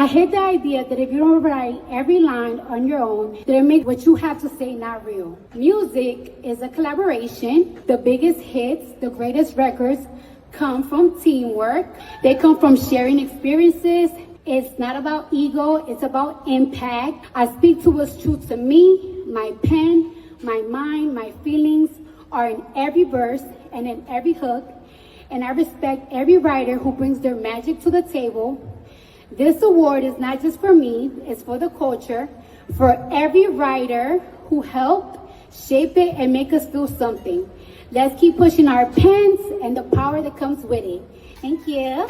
I hate the idea that if you don't write every line on your own, that it makes what you have to say not real. Music is a collaboration. The biggest hits, the greatest records come from teamwork. They come from sharing experiences. It's not about ego, it's about impact. I speak to what's true to me, my pen, my mind, my feelings are in every verse and in every hook. And I respect every writer who brings their magic to the table. This award is not just for me, it's for the culture, for every writer who helped shape it and make us feel something. Let's keep pushing our pens and the power that comes with it. Thank you.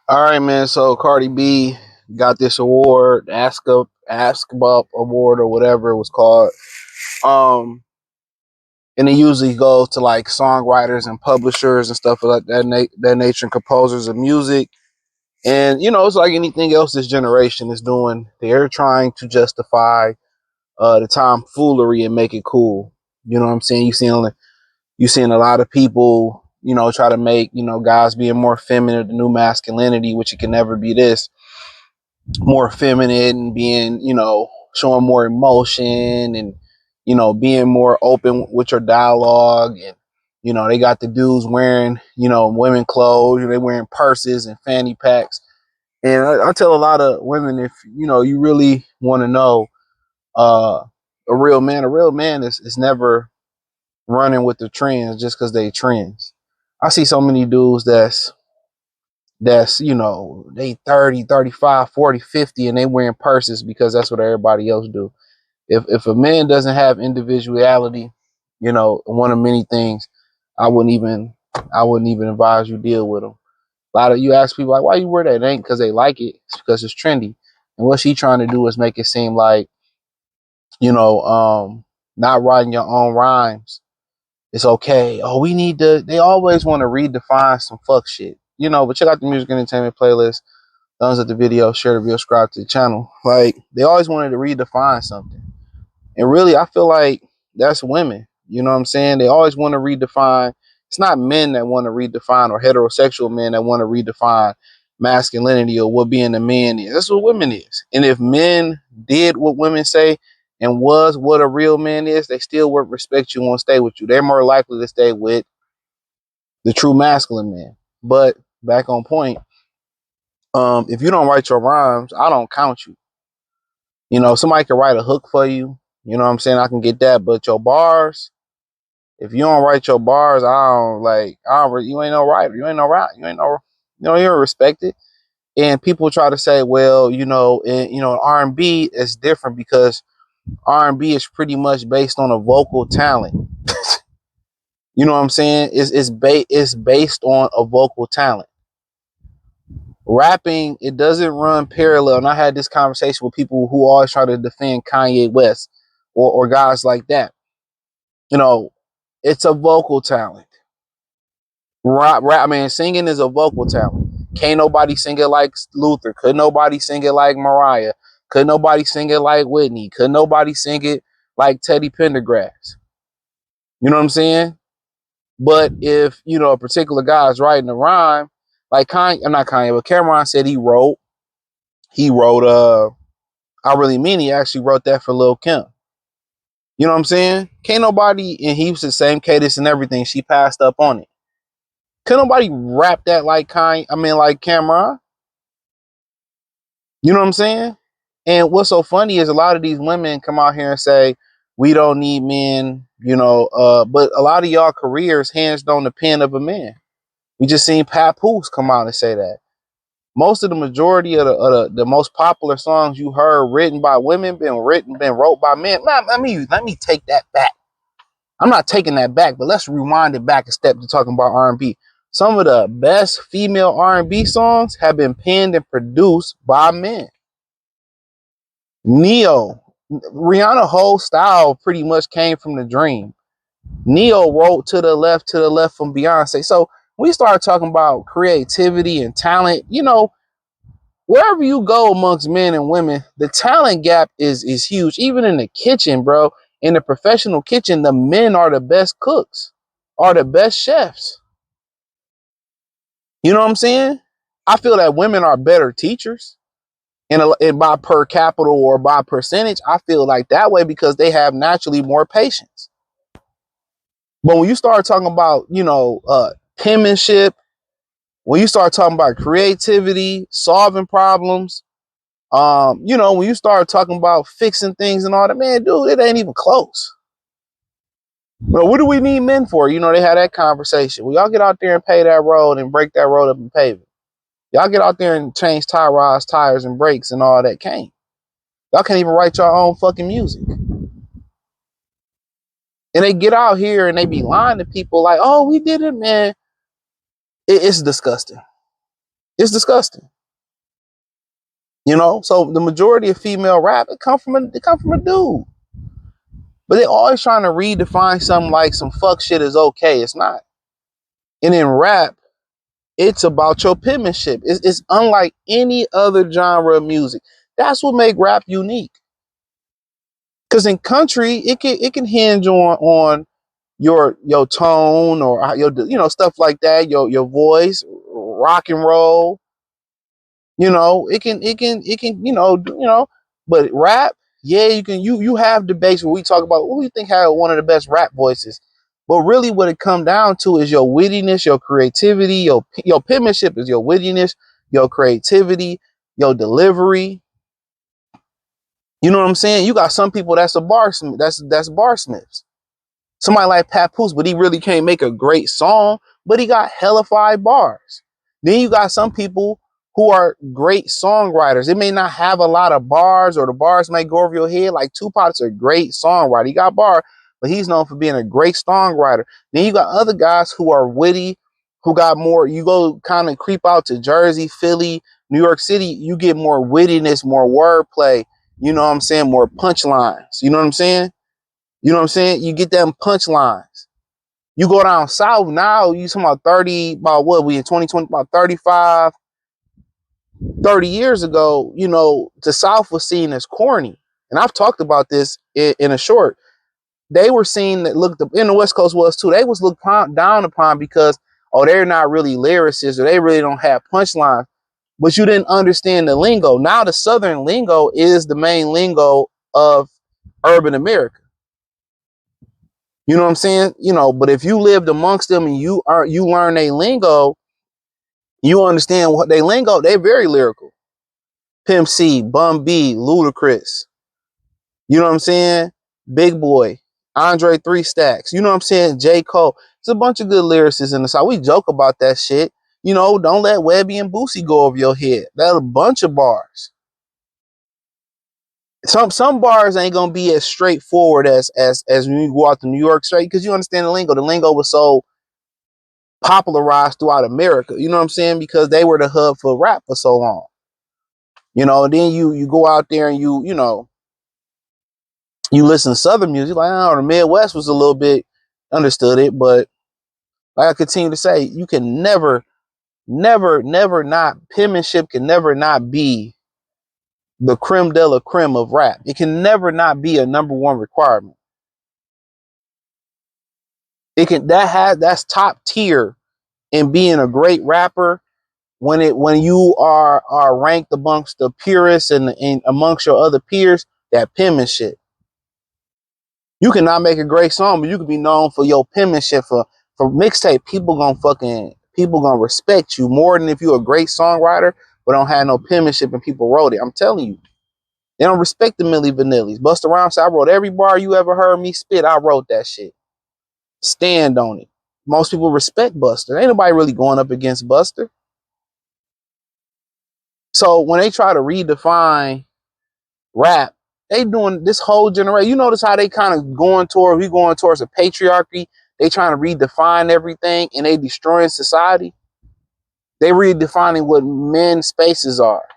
All right, man. So Cardi B got this award, Ask Up Award or whatever it was called. And it usually goes to like songwriters and publishers and stuff like that nature, and composers of music. And it's like anything else this generation is doing. They're trying to justify the tomfoolery and make it cool. You know what I'm saying? You seeing a lot of people, try to make guys being more feminine, the new masculinity, which it can never be this, more feminine and being showing more emotion and being more open with your dialogue. And they got the dudes wearing women clothes, they wearing purses and fanny packs. And I tell a lot of women, if you really want to know a real man is never running with the trends just because they trends. I see so many dudes that's they 30, 35, 40, 50 and they wearing purses because that's what everybody else do. If a man doesn't have individuality, one of many things, I wouldn't even advise you deal with them. A lot of you ask people like, why you wear that? It ain't because they like it. It's because it's trendy. And what she trying to do is make it seem like, not writing your own rhymes. It's okay. Oh, they always want to redefine some fuck shit. But check out the music entertainment playlist. Thumbs up the video, share the video, subscribe to the channel. Like, they always wanted to redefine something. And really, I feel like that's women. You know what I'm saying? They always want to redefine. It's not men that want to redefine, or heterosexual men that want to redefine masculinity or what being a man is. That's what women is. And if men did what women say and was what a real man is, they still would respect you and want to stay with you. They're more likely to stay with the true masculine man. But back on point, if you don't write your rhymes, I don't count you. Somebody can write a hook for you. You know what I'm saying? I can get that. But your bars, if you don't write your bars, you ain't no writer. You ain't no writer. You don't respect it. And people try to say, well, R&B is different because R&B is pretty much based on a vocal talent. You know what I'm saying? It's based on a vocal talent. Rapping, it doesn't run parallel. And I had this conversation with people who always try to defend Kanye West or guys like that. It's a vocal talent. Singing is a vocal talent. Can't nobody sing it like Luther. Could nobody sing it like Mariah. Could nobody sing it like Whitney. Could nobody sing it like Teddy Pendergrass. You know what I'm saying? But if, a particular guy is writing a rhyme, like Kanye, I'm not Kanye, but Cameron said he wrote, I Really Mean He actually wrote that for Lil' Kim. You know what I'm saying? Can't nobody, and he was the same cadence and everything. She passed up on it. Can't nobody rap that like like Cameron. You know what I'm saying? And what's so funny is a lot of these women come out here and say, we don't need men, but a lot of y'all careers hinged on the pen of a man. We just seen Papoose come out and say that. Most of the majority of the most popular songs you heard written by women been wrote by men. Let me take that back. I'm not taking that back, but let's rewind it back a step to talking about R&B. Some of the best female R&B songs have been penned and produced by men. Rihanna's whole style pretty much came from the Dream. Neo wrote to the left from Beyonce. So we start talking about creativity and talent, wherever you go amongst men and women, the talent gap is huge. Even in the kitchen, bro, in the professional kitchen, the men are the best cooks, are the best chefs. You know what I'm saying? I feel that women are better teachers. And by per capita or by percentage, I feel like that way because they have naturally more patience. But when you start talking about, penmanship, when you start talking about creativity, solving problems, when you start talking about fixing things and all that, man, dude, it ain't even close. But what do we need men for? They had that conversation. Well, y'all get out there and pay that road and break that road up and pave it. Y'all get out there and change tie rods, tires, and brakes and all that. Y'all can't even write your own fucking music. And they get out here and they be lying to people like, oh, we did it, man. It's disgusting. It's disgusting. So the majority of female rap, it come from a dude. But they always trying to redefine something like some fuck shit is okay. It's not. And in rap, it's about your penmanship. It's unlike any other genre of music. That's what make rap unique. Because in country, it can hinge on your tone or your stuff like that, your voice, rock and roll. It can. But rap, yeah, you have debates where we talk about who you think had one of the best rap voices. But really what it come down to is your wittiness, your creativity, your penmanship is your wittiness, your creativity, your delivery. You know what I'm saying? You got some people that's that's barsmiths. Somebody like Papoose, but he really can't make a great song, but he got hellified bars. Then you got some people who are great songwriters. It may not have a lot of bars or the bars may go over your head. Like Tupac's a great songwriter. He got bars, but he's known for being a great songwriter. Then you got other guys who are witty, who got more, you go kind of creep out to Jersey, Philly, New York City, you get more wittiness, more wordplay, you know what I'm saying, more punchlines. You know what I'm saying? You know what I'm saying? You get them punchlines. You go down south now, you talking about 30, about what, we in 2020, about 35, 30 years ago, the South was seen as corny. And I've talked about this in a short. They were seen that looked, in the West Coast was too, they was looked down upon because, oh, they're not really lyricists or they really don't have punchlines. But you didn't understand the lingo. Now the Southern lingo is the main lingo of urban America. You know what I'm saying? But if you lived amongst them and you learn their lingo, you understand what they lingo, they're very lyrical. Pimp C, Bun B, Ludacris. You know what I'm saying? Big Boy, Andre Three Stacks. You know what I'm saying? J. Cole. It's a bunch of good lyricists in the South. We joke about that shit. Don't let Webby and Boosie go over your head. That's a bunch of bars. Some bars ain't gonna be as straightforward as when you go out to New York straight because you understand the lingo. The lingo was so popularized throughout America. You know what I'm saying? Because they were the hub for rap for so long. And then you go out there and you listen to Southern music. Like, I don't know, the Midwest was a little bit understood it, but like I continue to say, you can never not, penmanship can never not be the creme de la creme of rap. It can never not be a number one requirement. That's top tier in being a great rapper when you are ranked amongst the purists and amongst your other peers. That penmanship. You cannot make a great song, but you can be known for your penmanship. For mixtape, people gonna respect you more than if you're a great songwriter but don't have no penmanship and people wrote it. I'm telling you, they don't respect the Milli Vanillis. Busta Rhymes said, I wrote every bar you ever heard me spit. I wrote that shit. Stand on it. Most people respect Buster. Ain't nobody really going up against Buster. So when they try to redefine rap, they doing this whole generation. You notice how they kind of going towards a patriarchy. They trying to redefine everything and they destroying society. They redefining what men's spaces are.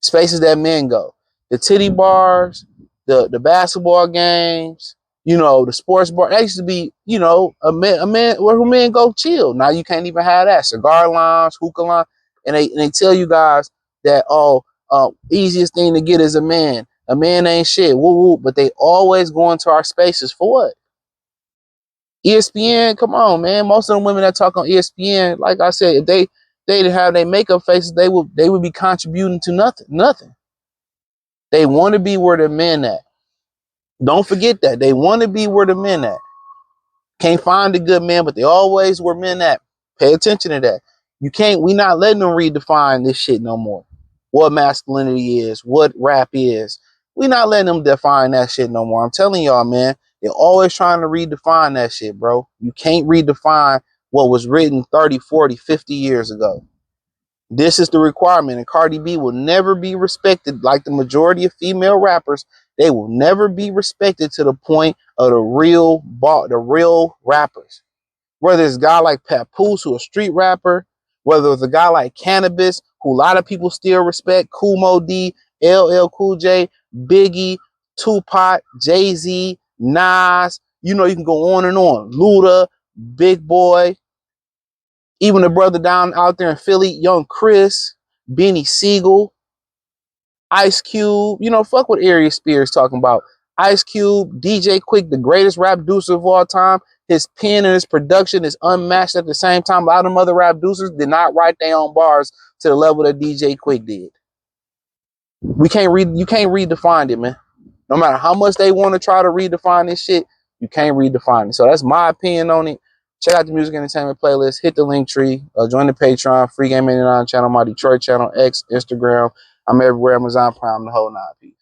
Spaces that men go. The titty bars, the basketball games, the sports bar. That used to be, a man where men go chill. Now you can't even have that. Cigar lounge, hookah lounge. And they tell you guys that, easiest thing to get is a man. A man ain't shit. Woo woo. But they always go into our spaces for what? ESPN, come on, man. Most of the women that talk on ESPN, like I said, if they didn't have their makeup faces, they would be contributing to nothing. They want to be where the men at. Don't forget that. They want to be where the men at. Can't find a good man, but they always where men at. Pay attention to that. We not letting them redefine this shit no more. What masculinity is, what rap is. We not letting them define that shit no more. I'm telling y'all, man, they're always trying to redefine that shit, bro. You can't redefine what was written 30, 40, 50 years ago. This is the requirement, and Cardi B will never be respected like the majority of female rappers. They will never be respected to the point of the real rappers. Whether it's a guy like Papoose, who a street rapper, whether it's a guy like Cannabis, who a lot of people still respect, Kool Moe D, LL Cool J, Biggie, Tupac, Jay-Z, Nas, you know, you can go on and on. Luda, Big Boy, even the brother down out there in Philly, Young Chris, Benny Siegel, Ice Cube, you know, fuck what Aries Spears talking about. Ice Cube, DJ Quick, the greatest rap producer of all time. His pen and his production is unmatched at the same time. A lot of them other rap producers did not write their own bars to the level that DJ Quick did. You can't redefine it, man. No matter how much they want to try to redefine this shit, you can't redefine it. So that's my opinion on it. Check out the Music Entertainment playlist. Hit the link tree. Join the Patreon. Free Game 89 channel. My Detroit channel. X, Instagram. I'm everywhere. Amazon Prime. The whole 9 people.